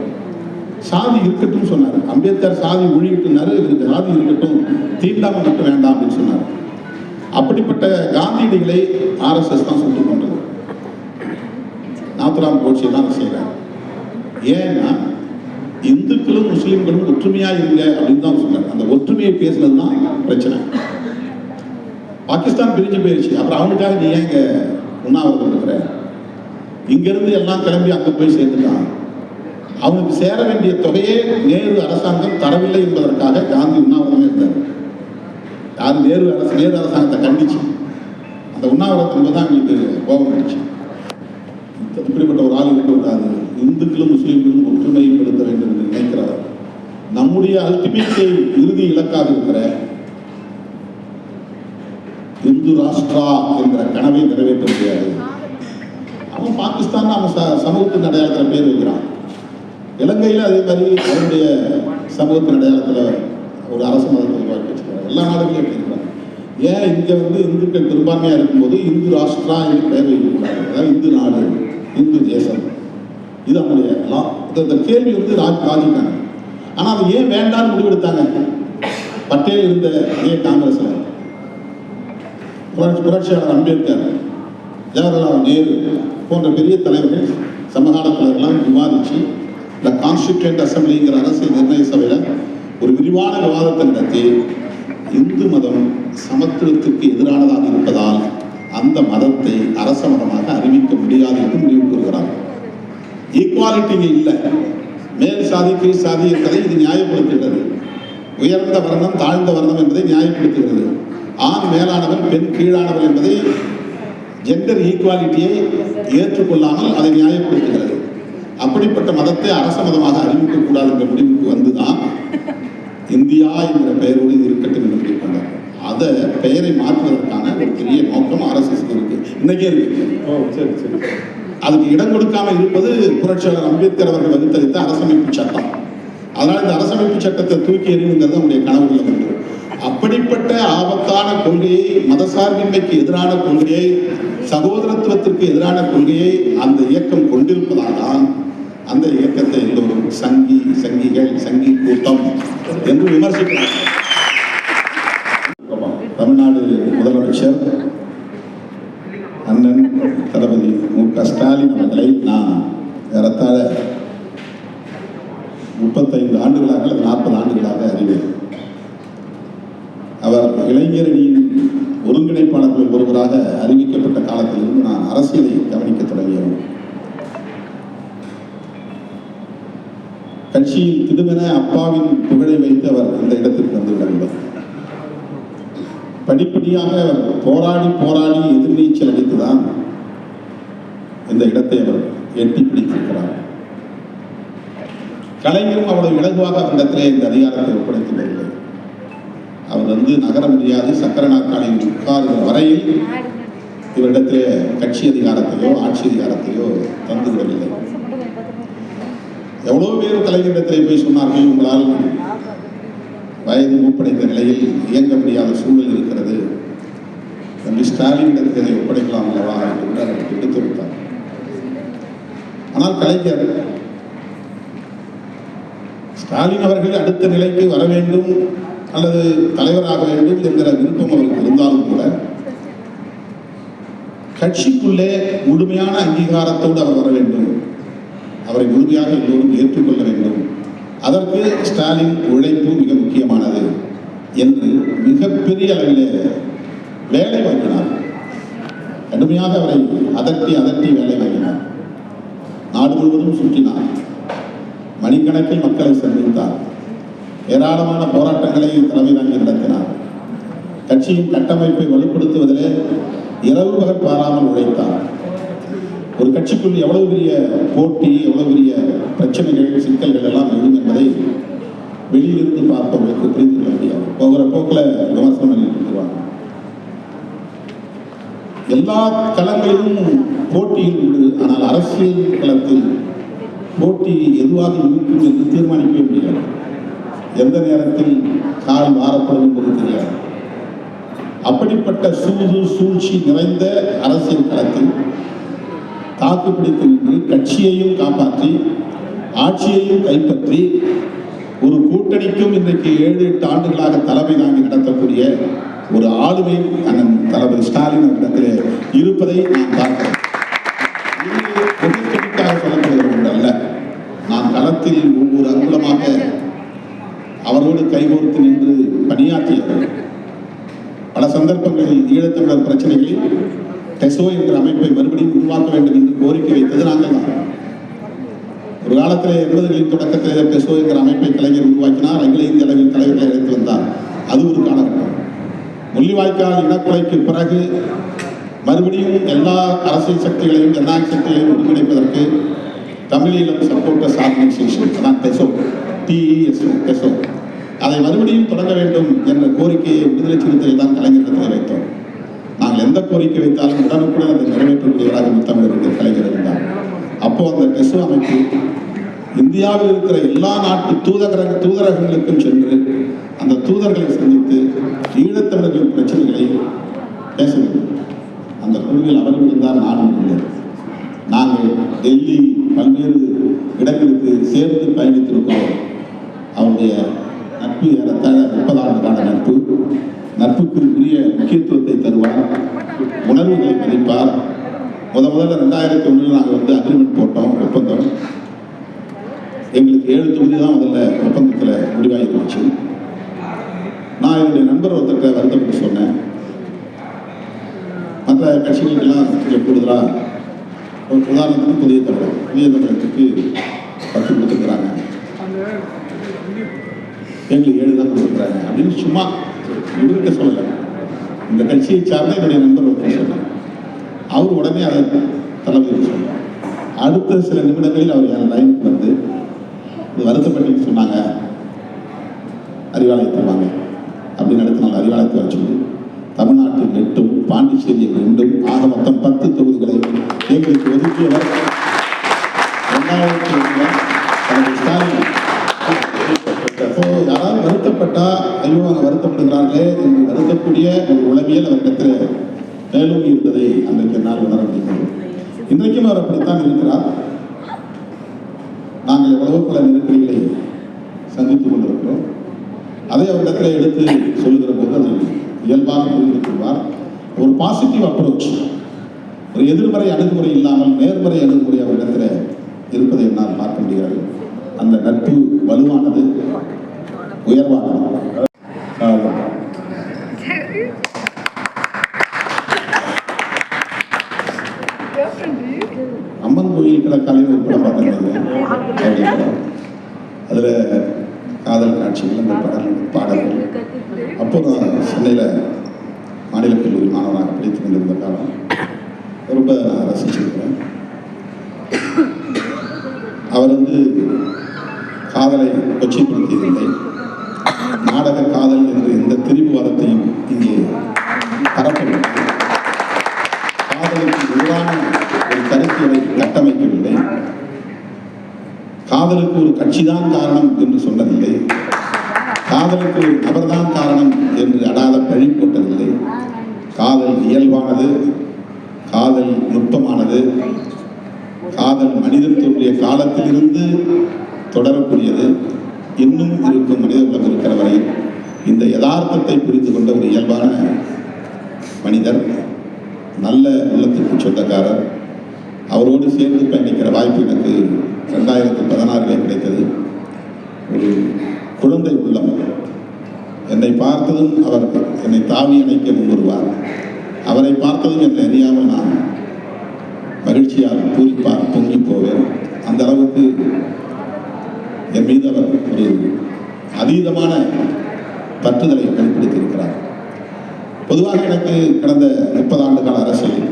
சாதி இருக்கட்டும் சொன்னார். அம்பேத்கர் சாதி ஒழிக்கட்டும்னாரு, இவருக்கு சாதி இருக்கட்டும், தீண்டாமை மட்டும் வேண்டாம் அப்படின்னு சொன்னார். அப்படிப்பட்ட காந்தியடிகளை ஆர்எஸ்எஸ் தான் சுட்டுக் கொண்டது. நாத்துராம் கோட்சே தான் செய்கிறார். ஏன்னா இந்துக்களும் முஸ்லீம்களும் ஒற்றுமையா இருங்க அப்படின்னு தான் சொன்னார். அந்த ஒற்றுமையை பேசுனது தான் பிரச்சனை. பாகிஸ்தான் பிரிஞ்சு போயிடுச்சு. அப்புறம் அவனுக்காக நீ ஏன் இங்க உண்ணாவிரதம் இருக்கிற? இங்கிருந்து எல்லாம் கிளம்பி அங்கே போய் சேர்ந்துட்டான். அவனுக்கு சேர வேண்டிய தொகையே நேரு அரசாங்கம் தரவில்லை என்பதற்காக காந்தி உண்ணாவிரதமே இருந்தார். யார்? நேரு அரசாங்கத்தை கண்டிச்சு அந்த உண்ணாவிரதம் தான் அவங்களுக்கு கோபம் வந்துச்சு. இப்படிப்பட்ட ஒரு ஆள் இருக்கக்கூடாது, இந்துக்களும் முஸ்லீம்களும் ஒற்றுமைப்படுத்த வேண்டும் என்று நினைக்கிறார். நம்முடைய அல்டிமேட்டை இறுதி இலக்காக இருக்கிற இந்து ராஷ்டிரா என்ற கனவை நிறைவேற்ற முடியாது. அவன் பாகிஸ்தான் அவன் சமூகத்தின் அடையாளத்தில் பேர் வைக்கிறான். இலங்கையில் அதே மாதிரி அவருடைய சமூகத்தின் அடையாளத்தில் ஒரு அரசு மதத்தை உருவாக்கி வச்சுக்கிறார். எல்லா நாடுகளும் எப்படி இருக்கிறாங்க. ஏன் இங்கே இந்துக்கள் பெரும்பான்மையாக இருக்கும்போது இந்து ராஷ்டிரா என்று பெயர் வைக்கக்கூடாது? அதாவது இந்து நாடு, இந்து தேசம், இது அவங்களுடைய இந்த கேள்வி ராஜிக்கான. ஆனால் அது ஏன் வேண்டாம்னு முடிவெடுத்தாங்க? பட்டேல் இருந்த இதே காங்கிரஸில் புரட்சியாளர் அம்பேத்கர், ஜவஹர்லால் நேரு போன்ற பெரிய தலைவர்கள் சமகால தலைவர்களாம் விவாதித்து இந்த கான்ஸ்டிடியூண்ட் அசம்பிளிங்கிற அரசியல் நிர்ணய சபையில் ஒரு விரிவான விவாதத்தை நடத்தி இந்து மதம் சமத்துவத்திற்கு எதிரானதாக இருப்பதால் அந்த மதத்தை அரச மதமாக அறிவிக்க முடியாது என்று முடிவு கூறுகிறார். ஈக்குவாலிட்டி இல்லை, மேல் சாதி கீழ் சாதி என்பதை இது நியாயப்படுத்துகிறது. உயர்ந்த வர்ணம் தாழ்ந்த வர்ணம் என்பதை நியாயப்படுத்துகிறது. ஆண் மேலானவன் பெண் கீழானவன் என்பதை ஜெண்டர் ஈக்குவாலிட்டியை ஏற்றுக்கொள்ளாமல் அதை நியாயப்படுத்துகிறது. அப்படிப்பட்ட மதத்தை அரச மதமாக அறிவிக்கக்கூடாது என்ற முடிவுக்கு வந்துதான் இந்தியா என்கிற பெயரோடு இது இருக்கட்டும் என்று முடிவு கொண்டார். அதை பெயரை மாற்றுவதற்கான ஒரு பெரிய நோக்கம் RSS இருக்கு, இன்னைக்கே இருக்கு. அதுக்கு இடம் கொடுக்காம இருப்பது புரட்சியாளர் அம்பேத்கர் அவர்கள் வகுத்தளித்த அரசமைப்பு சட்டம். அதனால் இந்த அரசமைப்பு சட்டத்தை தூக்கி எறிவுங்கிறது நம்முடைய கனவுகள் ஒன்று. அப்படிப்பட்ட ஆபத்தான கொள்கையை, மதசார்பின்மைக்கு எதிரான கொள்கையை, சகோதரத்துவத்திற்கு எதிரான கொள்கையை அந்த இயக்கம் கொண்டிருப்பதால் தான் அந்த இயக்கத்தை எல்லோரும் சங்கிகள், சங்கி கூட்டம் என்று விமர்சிக்கிறார். தமிழ்நாடு முதலமைச்சர் அண்ணன் தளபதி மு.க. ஸ்டாலின் அவர்களை நான் ஏறத்தாழ 35 ஆண்டுகளாக அல்லது 40 ஆண்டுகளாக அறிவேன். அவர் இளைஞரணியின் ஒருங்கிணைப்பாளர்கள் ஒருவராக அறிவிக்கப்பட்ட காலத்திலிருந்து நான் அரசியலை கவனிக்க தொடங்கியவன். கட்சியில் திடுமென அப்பாவின் புகழை வைத்து அவர் இந்த இடத்திற்கு வந்துவிடவில்லை. படிப்படியாக போராடி எதிர்நீச்சல் அடித்துதான் இந்த இடத்தை அவர் எட்டி பிடித்திருக்கிறார். கலைஞரும் அவ்வளவு இலகுவாக அவரிடத்திலே இந்த அதிகாரத்தை ஒப்படைத்துவிடவில்லை. அவர் நகர முடியாது, சக்கர நாற்காலியில் உட்கார்கிற வரையில் இவரிடத்திலே கட்சி அதிகாரத்தையோ ஆட்சி அதிகாரத்தையோ தந்துவிடவில்லை. எவ்வளவு பேர் கலைஞரிடத்திலே போய் சொன்னார்கள், உங்களால் வயது மூப்படைந்த நிலையில் இயங்க முடியாத சூழல் இருக்கிறது, தம்பி ஸ்டாலின் இடத்தை ஒப்படைக்கலாம் அல்லவா என்று அவருக்கு எடுத்து வைத்தார். ஆனால் கலைஞர் ஸ்டாலின் அவர்கள் அடுத்த நிலைக்கு வர வேண்டும் அல்லது தலைவராக வேண்டும் என்கிற விருப்பம் அவருக்கு இருந்தாலும் கூட கட்சிக்குள்ளே முழுமையான அங்கீகாரத்தோடு அவர் வர வேண்டும், அவரை முழுமையாக எல்லோரும் ஏற்றுக்கொள்ள வேண்டும், அதற்கு ஸ்டாலின் உழைப்பு மிக முக்கியமானது என்று மிகப்பெரிய அளவிலே வேலை வாங்கினார். கடுமையாக அவரை அதட்டி வேலை வாங்கினார். நாடு முழுவதும் சுற்றினார், மணிக்கணக்கில் மக்களை சந்தித்தார், ஏராளமான போராட்டங்களை தலைமை தாங்கி நடத்தினார். கட்சியின் கட்டமைப்பை வலுப்படுத்துவதிலே இரவு பகல் பாராமல் உழைத்தார். ஒரு கட்சிக்குள் எவ்வளவு பெரிய போட்டி, எவ்வளவு பெரிய பிரச்சனைகள், சிக்கல்கள் எல்லாம் எழும் என்பதை வெளியிலிருந்து பார்ப்பவர்களுக்கு புரிந்து கொள்ள முடியாது. போகிற போக்கில் விமர்சனம் எழுதிட்டுவாங்க. எல்லா களங்களிலும் போட்டியில் உண்டு. ஆனால் அரசியல் களத்தில் போட்டி எதுவாக இருக்கும் என்று தீர்மானிக்கவே முடியாது. எந்த நேரத்தில் கால் மாறப்படும் என்பது தெரியாது. அப்படிப்பட்ட சூழ்ச்சி நிறைந்த அரசியல் களத்தில் தாக்குப்பிடித்து நின்று கட்சியையும் காப்பாற்றி ஆட்சியையும் கைப்பற்றி ஒரு கூட்டணிக்கும் இன்றைக்கு 7-8 ஆண்டுகளாக தலைமை தாங்கி நடத்தக்கூடிய ஒரு ஆளுமை அண்ணன் தளபதி ஸ்டாலின் அவரிடத்திலே இருப்பதை நான் பார்க்கிறேன். பொதுத்துறைக்காக சொல்லப்படுகிற ஒன்று அல்ல. நான் களத்தில் ஒவ்வொரு அங்குலமாக அவரோடு கைகோர்த்து நின்று பணியாற்றியவர். பல சந்தர்ப்பங்களில் ஈழத்தமிழர் பிரச்சனைகளில் டெசோ என்ற அமைப்பை மறுபடியும் உருவாக்க வேண்டும் என்று கோரிக்கை வைத்தது நாங்கள் தான். ஒரு காலத்தில் 80களின் தொடக்கத்தில் டெசோ என்ற அமைப்பை கலைஞர் உருவாக்கினார். அகில இந்திய அளவில் தலைவர்களை அழைத்து வந்தார். அது ஒரு காலகட்டம். முள்ளிவாய்க்கால் இனக்குலைக்கு பிறகு மறுபடியும் எல்லா அரசியல் சக்திகளையும் ஜனநாயக சக்திகளையும் ஒருங்கிணைப்பதற்கு தமிழீழம் சப்போர்ட்டர்ஸ் ஆர்கனைசேஷன், அதான் டெசோ, டெசோ, அதை மறுபடியும் தொடங்க வேண்டும் என்ற கோரிக்கையை விடுதலை சிறுத்தைகள் தான் கலைஞரிடத்தில் வைத்தோம். நாங்கள் எந்த கோரிக்கை வைத்தாலும் உடனுக்குடன் அதை நிறைவேற்றக்கூடியவராக தமிழர்கள் கலைஞர் இருந்தார். அப்போ அந்த டெசோ அமைப்பு இந்தியாவில் இருக்கிற எல்லா நாட்டு தூதரகங்களுக்கும் சென்று அந்த தூதர்களை சந்தித்து ஈழத்தமிழர்களின் பிரச்சனைகளை பேச வேண்டும். அந்த குழுவில் அவர்கள் இருந்தார், நானும் இருந்தேன். நாங்கள் டெல்லி பல்வேறு இடங்களுக்கு சேர்ந்து பயணித்திருக்கிறோம். அவருடைய நட்பு ஏறத்தாழ 30 ஆண்டுகால நட்பு. நட்புக்கு உரிய முக்கியத்துவத்தை தருவார், உணர்வுகளை மதிப்பார். முதல்ல 2001 நாங்கள் வந்து அக்ரிமெண்ட் போட்டோம், ஒப்பந்தம். எங்களுக்கு 7 தொகுதி தான் முதல்ல ஒப்பந்தத்தில் முடிவாகிருந்துச்சு. நான் என்னுடைய நண்பர் ஒருத்தர்கிட்ட வருத்தப்பட்டு சொன்னேன், மற்ற கட்சிகளுக்கெல்லாம் கொஞ்சம் கூடுதலாக, ஒரு உதாரணத்துக்கு புதிய தமிழகத்துக்கு 10 கொடுத்துருக்குறாங்க, எங்களுக்கு 7 தான் கொடுத்துருக்குறாங்க அப்படின்னு சும்மா இவர்கிட்ட சொல்லலை. இந்த கட்சியை சார்ந்த என்னுடைய நண்பர் ஒருத்தர் சொன்னார். அவர் உடனே அதை தளபதி சொன்னார். அடுத்த சில நிமிடங்களில் அவர் என் லைனுக்கு வந்து இது வருத்தப்பட்டு சொன்னாங்க, அறிவாலயத்தை வாங்க அப்படின்னு அடுத்த நாள் அறிவாலயத்தை வர சொல்லி தமிழ்நாட்டில் 8, பாண்டிச்சேரியில் 2, ஆக மொத்தம் 10 தொகுதிகளை எங்களுக்கு ஒதுக்கியவர் 2001 ஸ்டாலின். அப்போ யாராவது வருத்தப்பட்டா ஐயோ அவங்க வருத்தப்படுகிறார்களே என்று வருத்தக்கூடிய ஒரு உளவியல் அவரிடத்தில் மேலும் இருந்ததை அன்றைக்கு என்னால் உணர முடிந்தது. இன்றைக்கும் அவர் அப்படித்தான் இருக்கிறார். நாங்கள் எவ்வளவோ பல நெருக்கடிகளை சந்தித்துக் கொண்டிருக்கிறோம். அதை அவரிடத்தில் எடுத்து சொல்லுகிற போது அது இயல்பாக புரிந்து கொள்வார். ஒரு பாசிட்டிவ் அப்ரோச், ஒரு எதிர்மறை அணுகுமுறை இல்லாமல் நேர்மறை அணுகுமுறை அவரிடத்தில் இருப்பதை என்னால் பார்க்க முடியாது. அந்த நட்பு வலுவானது, உயர்வானது. அம்மன் கோயில் கிடக்காலையும் ஒரு படம் பார்த்துருந்தேன். அதில் காதல் காட்சிகள், அந்த பாடல்கள். அப்போ நான் சென்னையில் மாநில கல்லூரி மாணவனாக படித்துக் கொண்டிருந்த காலம் ரொம்ப நான் ரசிச்சிருக்கிறேன். அவர் வந்து காதலை கொச்சைப்படுத்தியதில்லை. நாடக காதல் என்று எந்த திரிபுவாதத்தையும் இங்கே பரப்பவில்லை. காதலுக்கு எதிரான ஒரு கருத்தியலை கட்டமைக்கவில்லை. காதலுக்கு ஒரு கட்சிதான் காரணம் என்று சொன்னதில்லை. காதலுக்கு ஒரு நபர்தான் காரணம் என்று அடாத பழி போட்டதில்லை. காதல் இயல்பானது, காதல் நுட்பமானது, காதல் மனிதன் தோன்றிய காலத்திலிருந்து தொடரக்கூடியது. இன்னும் இருக்கும் மனித குலம் இருக்கிற வரை இந்த யதார்த்தத்தை புரிந்து கொண்ட ஒரு இயல்பான மனிதர், நல்ல உள்ளத்துக்கு சொந்தக்காரர். அவரோடு சேர்ந்து பயணிக்கிற வாய்ப்பு எனக்கு 2016 கிடைத்தது. ஒரு குழந்தை உள்ளம். என்னை பார்த்ததும் அவர் என்னை தாவி அணைக்க முன்வருவார். அவரை பார்த்ததும் என்னை அறியாமல் நான் மகிழ்ச்சியால் பூரிப்பார் பொங்கி போவேன். அந்த அளவுக்கு என் மீது அவர் ஒரு அதீதமான பற்றுதலை வெளிப்படுத்தியிருக்கிறார். பொதுவாக எனக்கு கடந்த 30 ஆண்டு கால அரசியல்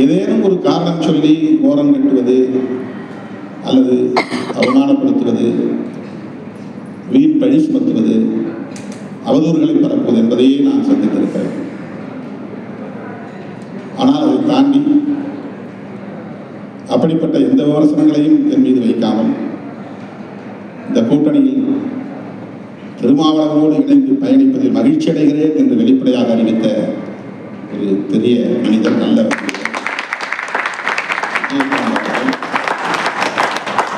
ஏதேனும் ஒரு காரணம் சொல்லி ஓரம் கட்டுவது அல்லது அவமானப்படுத்துவது, வீண் பழி சுமத்துவது, அவதூறுகளை பரப்புவது என்பதையே நான் சந்தித்திருக்கிறேன். ஆனால் அதை தாண்டி அப்படிப்பட்ட எந்த விமர்சனங்களையும் என் மீது வைக்காமல் இந்த கூட்டணியில் திருமாவளவனோடு இணைந்து பயணிப்பதில் மகிழ்ச்சி அடைகிறேன் என்று வெளிப்படையாக அறிவித்த ஒரு பெரிய மனிதர், நல்ல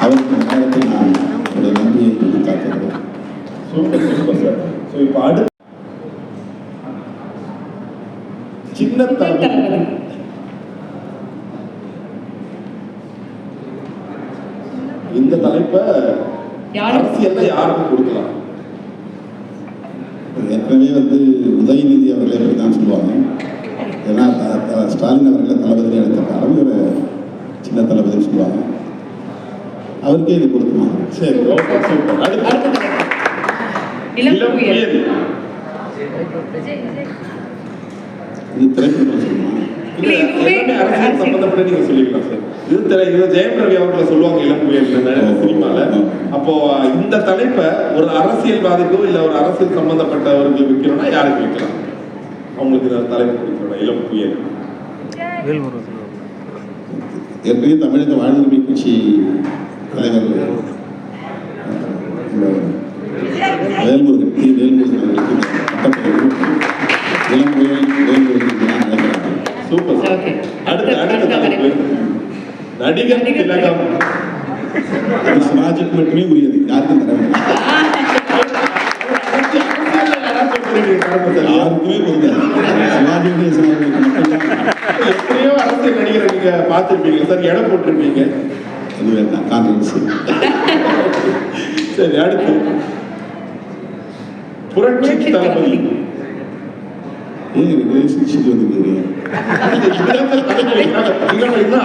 அவருக்கு இந்த நேரத்தில் நான் என்னுடைய நன்றியை காத்துகிறேன்.
Super super sir. ஸோ இப்போ அடுத்து சின்ன தளபதி. இந்த தலைப்பை அரசியல்ல யாருக்கு கொடுக்கலாம்?
ஏற்கனவே உதயநிதி அவர்களை எப்படி தான் சொல்லுவாங்க. ஏன்னா ஸ்டாலின் அவர்களை தளபதியை எடுத்திருக்காரு, இவரை சின்ன தளபதினு சொல்லுவாங்க. அவருக்கே இது கொடுக்குமா?
சரி, ஓகே, சூப்பர். அடுத்து
இளம் புயல்.
இது திரைப்படம் சொல்லுமா?
இல்ல, எல்லாமே அரசியல் சம்பந்தப்பட்ட நீங்க சொல்லிக்கலாம் சார். இது ஜெயம் ரவி அவர்களை சொல்லுவாங்க இளம் புயல் சினிமால. அப்போ இந்த தலைப்பை ஒரு அரசியல்வாதிக்கோ இல்ல ஒரு அரசியல் சம்பந்தப்பட்டவர்களுக்கு விற்கிறோம்னா யாருக்கு விற்கலாம்? அவங்களுக்கு இந்த தலைப்பு கொடுக்கிறோம் இளம் புயல்.
ஏற்கனவே தமிழக வாழ்வுரிமை கட்சி தலைவர் வேல்முருகன் அவர்களுக்கு இளம் புயல் வேல்முருகன் அழைக்கிறார்கள்.
Super sir. அடுத்த தலைப்பு நடிகர் திலகம்.
சமாஜுக்கு மட்டுமே உரியது, யாருக்கும் தர வேண்டாம். யாருக்குமே பொருந்தாது. சமாஜுடைய
எத்தனையோ அரசியல் நடிகரை நீங்க பார்த்திருப்பீங்க சார், இடம் போட்டிருப்பீங்க.
அது வேண்டாம், கான்ட்ரவர்சி.
சரி, அடுத்து புரட்சி தளபதி.
சிரிச்சுட்டு வந்துருக்கீங்க.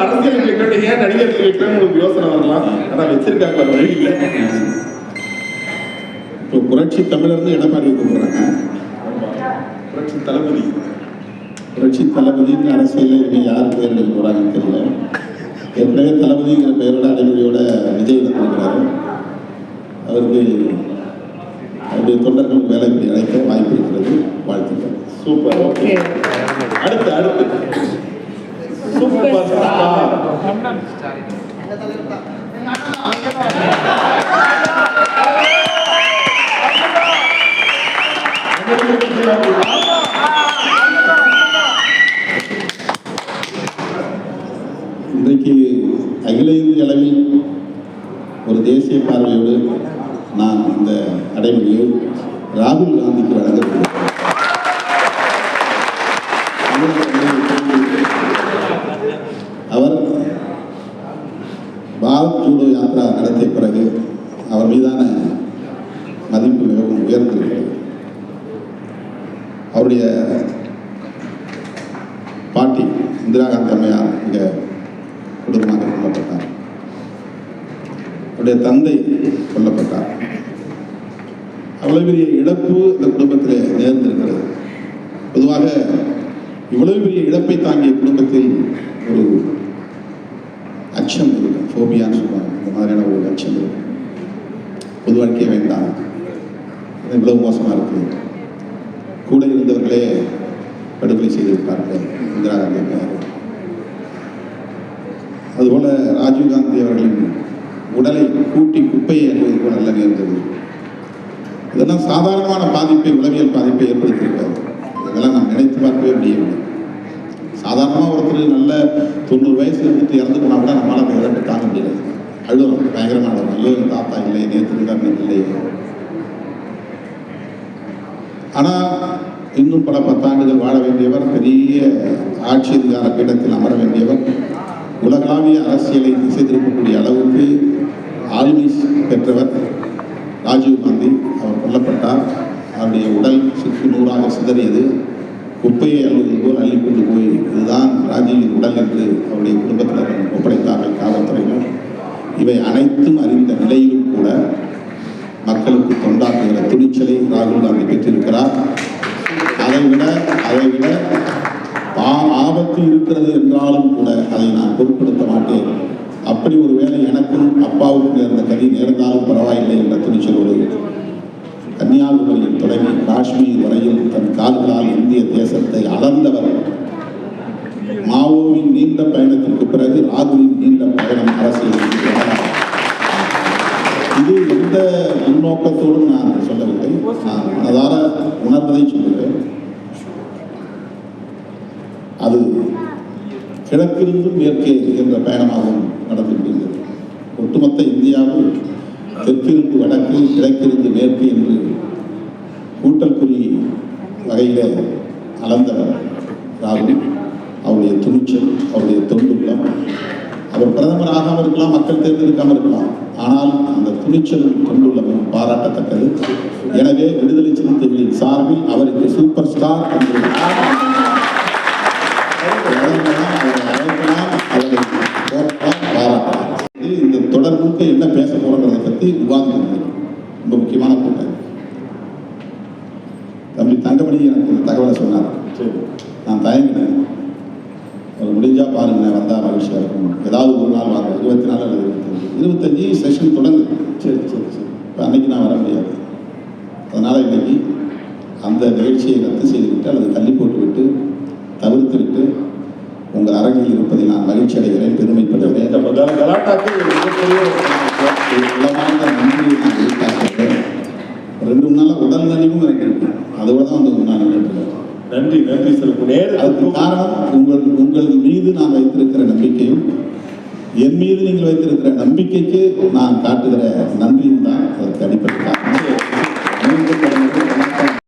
அரசியல் வைக்கணும், ஏன் நடிகர்கள் வைக்கணும் உங்களுக்கு யோசனை வரலாம். ஆனா வச்சிருக்காங்க வழி இல்லை.
இப்போ புரட்சி தமிழர்னு எடப்பாடி கூப்பிடுறாங்க.
புரட்சி தளபதி.
புரட்சி தளபதினு அரசியலில் இவங்க யார் பேர் எழுதி போகிறாங்கன்னு தெரியல. ஏற்கனவே தளபதிங்கிற பெயரோட அடைமொழியோட விஜய் கொடுக்குறாரு. அவருக்கு அவருடைய தொண்டர்களுக்கு வேலைப்படி அழைக்க வாய்ப்பு இருக்கிறது. வாழ்த்துக்கள்.
சூப்பர். ஓகே, அடுத்து சூப்பர் ஸ்டார்.
இன்றைக்கு அகில இந்திய அளவில் ஒரு தேசிய பார்வையோடு நான் இந்த அடைமொழியை ராகுல் காந்திக்கு வழங்கப்படுகிறேன். அவர் பாரத் ஜோடோ யாத்ரா நடத்திய பிறகு அவர் மீதான மதிப்பு மிகவும் உயர்ந்திருக்கிறது. அவருடைய பாட்டி இந்திரா காந்தி அம்மையார் மிக கொடூரமாக கொல்லப்பட்டார். அவருடைய தந்தை கொல்லப்பட்டார். அவ்வளவு பெரிய இழப்பு இந்த குடும்பத்திலே நேர்ந்திருக்கிறது. பொதுவாக இவ்வளவு பெரிய இழப்பை தாங்கிய குடும்பத்தில் ஒரு அச்சம் இருக்கும், ஃபோபியான்னு சொல்லுவாங்க. இந்த மாதிரியான ஒரு அச்சம் இருக்கும். பொது வாழ்க்கையே வேண்டாம், இவ்வளவு மோசமாக இருக்குது. கூட இருந்தவர்களே படுகொலை செய்திருப்பார்கள் இந்திரா காந்தி அம்மையார். அதுபோல ராஜீவ்காந்தி அவர்களின் உடலை கூட்டி குப்பையை அணிவது போல நல்ல நேர்ந்தது. இதெல்லாம் சாதாரணமான பாதிப்பை, உளவியல் பாதிப்பை ஏற்படுத்தியிருக்காது. இதெல்லாம் நாம் நினைத்து பார்க்கவே முடியவில்லை. சாதாரணமாக ஒருத்தர் நல்ல 90 வயசு இருந்துட்டு இறந்து போனால் கூட நம்மளால் அந்த இழப்பை தாங்க முடியாது. அழுகிறோம், பயங்கரமாக அழுகிறோம். ஐயோ தாத்தா இல்லை, நேற்று இருக்கார் இல்லை. ஆனால் இன்னும் பல 10 ஆண்டுகள் வாழ வேண்டியவர், பெரிய ஆட்சி அதிகார பீடத்தில் அமர வேண்டியவர், உலகளாவிய அரசியலை திசை திருப்பக்கூடிய அளவுக்கு ஆளுமை பெற்றவர் ராஜீவ்காந்தி. அவர் கொல்லப்பட்டார். அவருடைய உடல் சுக்கு நூறாக சிதறியது. குப்பையை அள்ளுவது போல் அள்ளி கொண்டு போய் இதுதான் ராஜீவின் உடல் என்று அவருடைய குடும்பத்தினர் ஒப்படைத்தார்கள் காவல்துறையினர். இவை அனைத்தும் அறிந்த நிலையிலும் கூட மக்களுக்கு தொண்டாற்றுகிற துணிச்சலை ராகுல் காந்தி பெற்றிருக்கிறார். அதைவிட ஆபத்து இருக்கிறது என்றாலும் கூட அதை நான் பொருட்படுத்த மாட்டேன். அப்படி ஒரு வேளை எனக்கும் அப்பாவுக்கும் நேர்ந்த கதி நேர்ந்தாலும் பரவாயில்லை என்ற துணிச்சலோடு கன்னியாகுமரியில் தொடங்கி காஷ்மீர் வரையில் தன் கால்களால் இந்திய தேசத்தை அளந்தவர். மாவோவின் நீண்ட பயணத்திற்கு பிறகு ராகுலின் நீண்ட பயணம் அரசியல். இது எந்த முன்னோக்கத்தோடும் நான் சொல்லவில்லை, நான் மனதார உணர்வதை சொல்லுகிறேன். அது கிழக்கிலிருந்தும் மேற்கே என்ற பயணமாகவும் நடந்து முடிந்தது. ஒட்டுமொத்த இந்திய இந்தியாவில் தெற்கிருந்து வடக்கு, கிழக்கிருந்து மேற்கு என்று கூட்டல் குறி வகையில் அளந்தவர் ராகுல். அவருடைய துணிச்சல், அவருடைய தொண்டுள்ளம். அவர் பிரதமராக இருக்கலாம், மக்கள் தேர்ந்தெடுக்காமல் இருக்கலாம், ஆனால் அந்த துணிச்சலும் தொண்டுள்ளமும் பாராட்டத்தக்கது. எனவே விடுதலை சிறுத்தைகளின் சார்பில் அவருக்கு சூப்பர் ஸ்டார் என்று இந்த தொடர்புக்கு என்ன பேச போறதை பற்றி விவாதிக்கிறது ரொம்ப முக்கியமான கூட்டம். தம்பி தங்கமணி எனக்கு இந்த தகவலை சொன்னார். நான் தயங்கினேன். அவர் முடிஞ்சா பாருங்க, வந்தா மகிழ்ச்சியா இருக்கும். ஏதாவது ஒரு நாள் வாங்க, 24 அல்லது 25 செஷன் தொடங்கு. சரி சரி சரி. இப்போ அன்னைக்கு நான் வர முடியாது. அதனால இன்னைக்கு அந்த நிகழ்ச்சியை ரத்து செய்துவிட்டு அல்லது தள்ளி போட்டுவிட்டு தவிர்த்து விட்டு உங்கள் அரங்கில் இருப்பதில் நான் மகிழ்ச்சி அடைகிறேன், பெருமைப்படுகிறேன். நன்றியை நான் எதிர்பார்க்கிறேன். 2 நாளாக உடல் நலிவும் எனக்கு இருக்கு. அதோட தான் வந்து நான் நினைக்கிறேன்.
நன்றி நன்றி சார்.
அதுக்கு காரணம் உங்கள் மீது நான் வைத்திருக்கிற நம்பிக்கையும் என் மீது நீங்கள் வைத்திருக்கிற நம்பிக்கைக்கு நான் காட்டுகிற நன்றியும் தான் அதற்கு